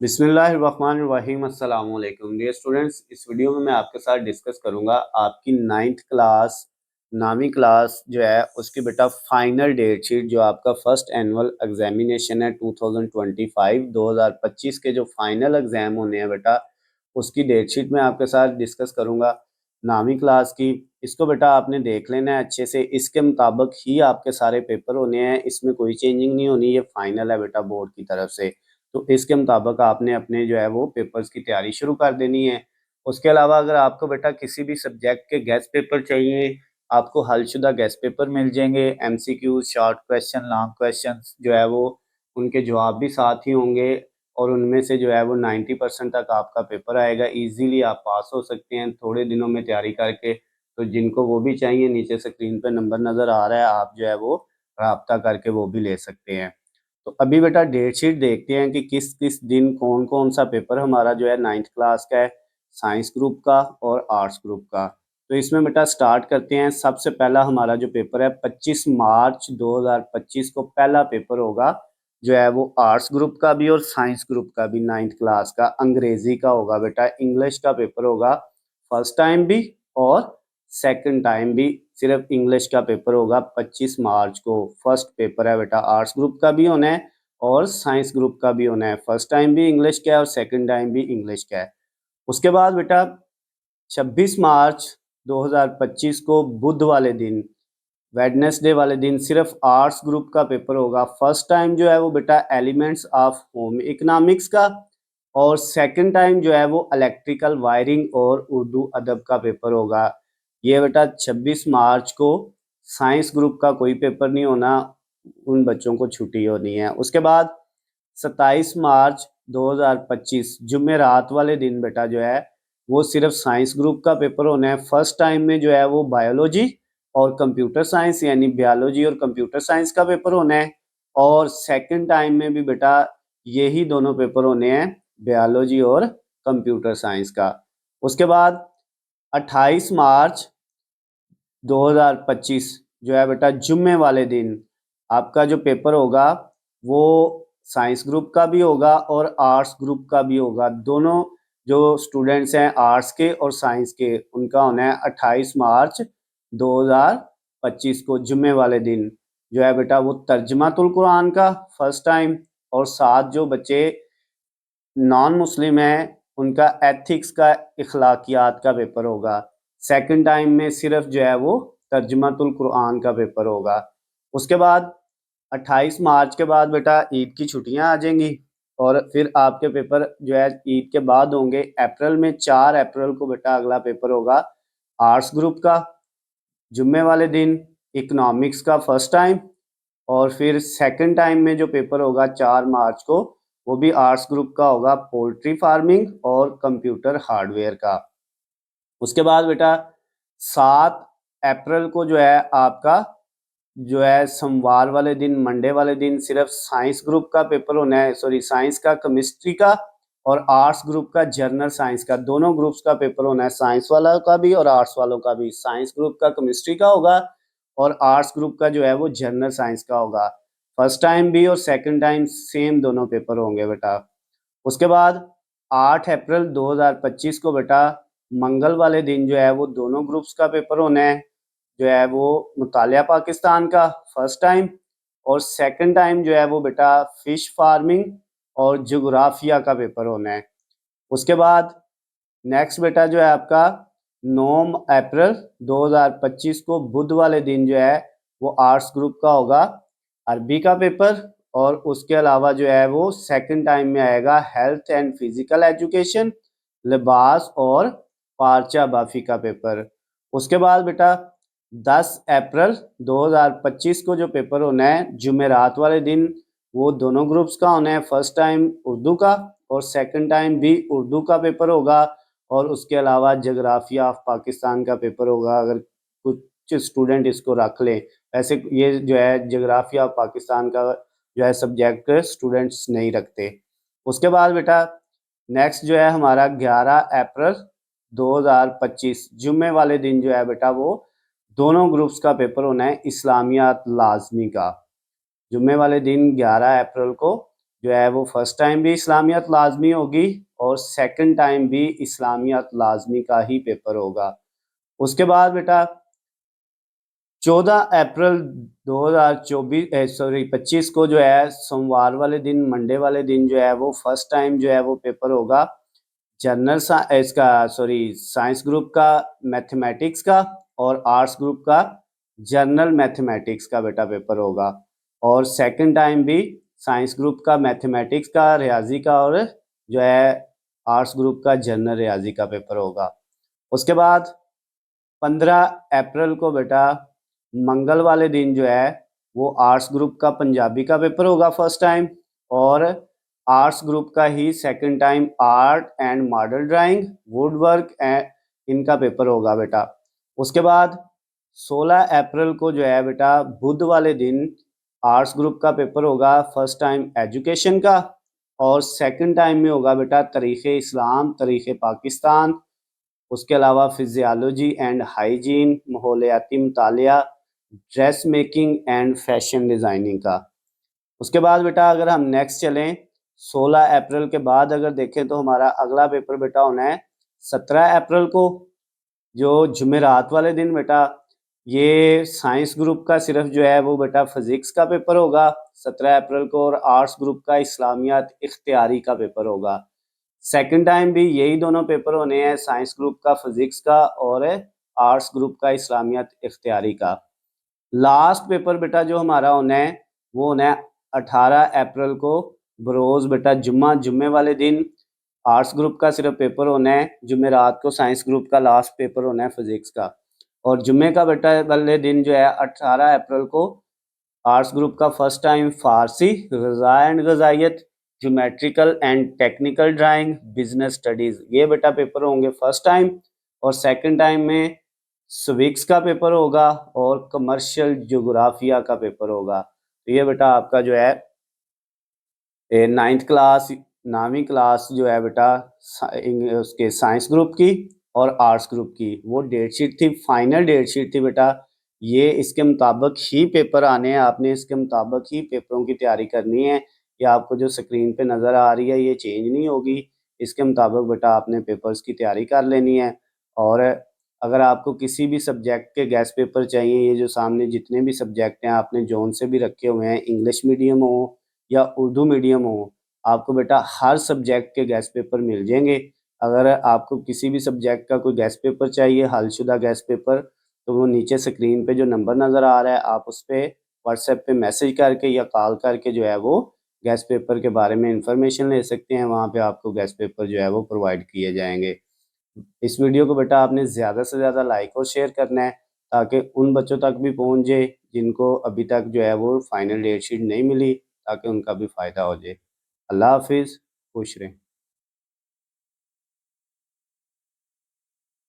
बिस्मिल्लाहिर्रहमानिर्रहीम अस्सलाम वालेकुम डियर स्टूडेंट्स। इस वीडियो में मैं आपके साथ डिस्कस करूंगा आपकी 9th क्लास नामी क्लास जो है उसकी बेटा फाइनल डेट शीट जो आपका फर्स्ट एनुअल एग्जामिनेशन है 2025 के जो फाइनल एग्जाम होने हैं बेटा उसकी डेट शीट में आपके साथ डिस्कस करूंगा नामी क्लास की। इसको बेटा आपने देख लेना है अच्छे से, इसके मुताबिक ही आपके सारे पेपर होने हैं, इसमें कोई चेंजिंग नहीं होनी, ये फाइनल है बेटा बोर्ड की तरफ से। तो इसके मुताबिक आपने अपने जो है वो पेपर्स की तैयारी शुरू कर देनी है। उसके अलावा अगर आपको बेटा किसी भी सब्जेक्ट के गेस्ट पेपर चाहिए, आपको हलशुदा गेस्ट पेपर मिल जाएंगे, MCQ, short question, long question जो है वो उनके जवाब भी साथ ही होंगे और उनमें से जो है वो 90% तक आपका पेपर आएगा। इजीली आप पास हो सकते हैं थोड़े दिनों में तैयारी करके। तो जिनको वो भी चाहिए, नीचे स्क्रीन पे नंबर नज़र आ रहा है, आप जो है वो राब्ता करके वो भी ले सकते हैं। तो अभी बेटा डेट शीट देखते हैं कि किस किस दिन कौन कौन सा पेपर हमारा जो है 9th क्लास का है, साइंस ग्रुप का और आर्ट्स ग्रुप का। तो इसमें बेटा स्टार्ट करते हैं। सबसे पहला हमारा जो पेपर है 25 मार्च 2025 को पहला पेपर होगा जो है वो आर्ट्स ग्रुप का भी और साइंस ग्रुप का भी 9th क्लास का। अंग्रेजी का होगा बेटा, इंग्लिश का पेपर होगा फर्स्ट टाइम भी और सेकंड टाइम भी। सिर्फ इंग्लिश का पेपर होगा 25 मार्च को। फर्स्ट पेपर है बेटा, आर्ट्स ग्रुप का भी होना है और साइंस ग्रुप का भी होना है। फर्स्ट टाइम भी इंग्लिश का है और सेकंड टाइम भी इंग्लिश का है। उसके बाद बेटा 26 मार्च 2025 को बुध वाले दिन, वेडनेसडे वाले दिन, सिर्फ आर्ट्स ग्रुप का पेपर होगा। फर्स्ट टाइम जो है वो बेटा एलिमेंट्स ऑफ होम इकोनॉमिक्स का और सेकंड टाइम जो है वो इलेक्ट्रिकल वायरिंग और उर्दू अदब का पेपर होगा। ये बेटा 26 मार्च को साइंस ग्रुप का कोई पेपर नहीं होना, उन बच्चों को छुट्टी होनी है। उसके बाद 27 मार्च 2025 जुमेरात वाले दिन बेटा जो है वो सिर्फ साइंस ग्रुप का पेपर होना है। फर्स्ट टाइम में जो है वो बायोलॉजी और कंप्यूटर साइंस यानी बायोलॉजी और कंप्यूटर साइंस का पेपर होना है और सेकंड टाइम में भी बेटा यही दोनों पेपर होने हैं, बायोलॉजी और कंप्यूटर साइंस का। उसके बाद 28 मार्च 2025 जो है बेटा जुम्मे वाले दिन आपका जो पेपर होगा वो साइंस ग्रुप का भी होगा और आर्ट्स ग्रुप का भी होगा। दोनों जो स्टूडेंट्स हैं आर्ट्स के और साइंस के, उनका होना है 28 मार्च 2025 को जुम्मे वाले दिन जो है बेटा वो तर्जमातुल कुरान का फर्स्ट टाइम और साथ जो बच्चे नॉन मुस्लिम है उनका एथिक्स का, इखलाकियात का पेपर होगा। सेकंड टाइम में सिर्फ जो है वो तर्जमातुल कुरान का पेपर होगा। उसके बाद 28 मार्च के बाद बेटा ईद की छुट्टियां आ जाएंगी और फिर आपके पेपर जो है ईद के बाद होंगे। अप्रैल में 4 अप्रैल को बेटा अगला पेपर होगा आर्ट्स ग्रुप का जुम्मे वाले दिन, इकोनॉमिक्स का फर्स्ट टाइम और फिर सेकंड टाइम में जो पेपर होगा 4 मार्च को वो भी आर्ट्स ग्रुप का होगा, पोल्ट्री फार्मिंग और कंप्यूटर हार्डवेयर का। उसके बाद बेटा 7 अप्रैल को जो है आपका जो है सोमवार वाले दिन, मंडे वाले दिन सिर्फ साइंस ग्रुप का पेपर होना है, सॉरी साइंस का, केमिस्ट्री का और आर्ट्स ग्रुप का जनरल साइंस का, दोनों ग्रुप्स का पेपर होना है, साइंस वाला का भी और आर्ट्स वालों का भी। साइंस ग्रुप का केमिस्ट्री का होगा और आर्ट्स ग्रुप का जो है वो जनरल साइंस का होगा। फर्स्ट टाइम भी और सेकंड टाइम सेम दोनों पेपर होंगे बेटा। उसके बाद 8 अप्रैल 2025 को बेटा मंगल वाले दिन जो है वो दोनों ग्रुप्स का पेपर होना है, जो है वो मुतालिया पाकिस्तान का फर्स्ट टाइम और सेकंड टाइम जो है वो बेटा फिश फार्मिंग और जोग्राफिया का पेपर होना है। उसके बाद नेक्स्ट बेटा जो है आपका 9 अप्रैल 2025 को बुध वाले दिन जो है वो आर्ट्स ग्रुप का होगा अरबी का पेपर और उसके अलावा जो है वो सेकंड टाइम में आएगा हेल्थ एंड फिजिकल एजुकेशन, लिबास और पार्चा बाफी का पेपर। उसके बाद बेटा 10 अप्रैल 2025 को जो पेपर होना है जुमेरात वाले दिन वो दोनों ग्रुप्स का होना है। फर्स्ट टाइम उर्दू का और सेकंड टाइम भी उर्दू का पेपर होगा और उसके अलावा जोग्राफिया ऑफ पाकिस्तान का पेपर होगा अगर कुछ स्टूडेंट इसको रख लें। वैसे ये जो है जोग्राफिया ऑफ पाकिस्तान का जो है सब्जेक्ट स्टूडेंट्स नहीं रखते। उसके बाद बेटा नेक्स्ट जो है हमारा 11 अप्रैल 2025 जुम्मे वाले दिन जो है बेटा वो दोनों ग्रुप्स का पेपर होना है इस्लामियात लाजमी का। जुम्मे वाले दिन 11 अप्रैल को जो है वो फर्स्ट टाइम भी इस्लामियत लाजमी होगी और सेकंड टाइम भी इस्लामियत लाजमी का ही पेपर होगा। उसके बाद बेटा 14 अप्रैल 2025 को जो है सोमवार वाले दिन, मंडे वाले दिन जो है वो फर्स्ट टाइम जो है वो पेपर होगा साइंस ग्रुप का मैथमेटिक्स का और आर्ट्स ग्रुप का जनरल मैथमेटिक्स का बेटा पेपर होगा। और सेकंड टाइम भी साइंस ग्रुप का मैथमेटिक्स का, रियाजी का और जो है आर्ट्स ग्रुप का जनरल रियाजी का पेपर होगा। उसके बाद 15 अप्रैल को बेटा मंगल वाले दिन जो है वो आर्ट्स ग्रुप का पंजाबी का पेपर होगा फर्स्ट टाइम, और आर्ट्स ग्रुप का ही second time art and model drawing, wood work इनका पेपर होगा बेटा। उसके बाद 16 अप्रैल को जो है बेटा बुध वाले दिन आर्ट्स ग्रुप का पेपर होगा फर्स्ट टाइम एजुकेशन का, और सेकंड टाइम में होगा बेटा तारीख़ इस्लाम, तारीख़ पाकिस्तान, उसके अलावा फिजियोलॉजी एंड हाइजीन, माहौलियाती मुतालिया, dress making and fashion designing का। उसके बाद बेटा अगर हम नेक्स्ट चलें 16 अप्रैल के बाद अगर देखें तो हमारा अगला पेपर बेटा होना है 17 अप्रैल को, जो जुमेरात वाले दिन बेटा ये साइंस ग्रुप का सिर्फ जो है वो बेटा फिजिक्स का पेपर होगा 17 अप्रैल को, और आर्ट्स ग्रुप का इस्लामियात इख्तियारी का पेपर होगा। सेकंड टाइम भी यही दोनों पेपर होने हैं, साइंस ग्रुप का फिजिक्स का और आर्ट्स ग्रुप का इस्लामियात इख्तियारी का। लास्ट पेपर बेटा जो हमारा होना है वो होना है 18 अप्रैल को बरोज़ बेटा जुम्मे वाले दिन आर्ट्स ग्रुप का सिर्फ पेपर होना है, जुमेरात को साइंस ग्रुप का लास्ट पेपर होना है फिजिक्स का, और जुम्मे का बेटा वाले दिन जो है 18 अप्रैल को आर्ट्स ग्रुप का फर्स्ट टाइम फारसी, ग़िज़ा एंड ग़िज़ाइयत, geometrical and technical drawing, business studies, ये बेटा पेपर होंगे फर्स्ट टाइम, और सेकंड टाइम में सिविक्स का पेपर होगा और कमर्शियल ज्योग्राफिया का पेपर होगा। तो ये बेटा आपका जो है 9वीं क्लास जो है बेटा उसके साइंस ग्रुप की और आर्ट्स ग्रुप की वो डेट शीट थी, फाइनल डेट शीट थी बेटा। ये इसके मुताबिक ही पेपर आने हैं, आपने इसके मुताबिक ही पेपरों की तैयारी करनी है। ये आपको जो स्क्रीन पे नज़र आ रही है ये चेंज नहीं होगी, इसके मुताबिक बेटा आपने पेपर्स की तैयारी कर लेनी है। और अगर आपको किसी भी सब्जेक्ट के गेस्ट पेपर चाहिए, ये जो सामने जितने भी सब्जेक्ट हैं आपने जोन से भी रखे हुए हैं, इंग्लिश मीडियम हो या उर्दू मीडियम हो, आपको बेटा हर सब्जेक्ट के गेस्ट पेपर मिल जाएंगे। अगर आपको किसी भी सब्जेक्ट का कोई गेस्ट पेपर चाहिए, हलशुदा गेस्ट पेपर, तो वो नीचे स्क्रीन पे जो नंबर नज़र आ रहा है आप उस पर व्हाट्सएप पे मैसेज करके या कॉल करके जो है वो गेस्ट पेपर के बारे में इंफॉर्मेशन ले सकते हैं। वहाँ पे आपको गेस्ट पेपर जो है वो प्रोवाइड किए जाएंगे। इस वीडियो को बेटा आपने ज़्यादा से ज़्यादा लाइक और शेयर करना है ताकि उन बच्चों तक भी पहुँच जाए जिनको अभी तक जो है वो फाइनल डेट शीट नहीं मिली, ताकि उनका भी फ़ायदा हो जाए। अल्लाह हाफिज़, खुश रहें।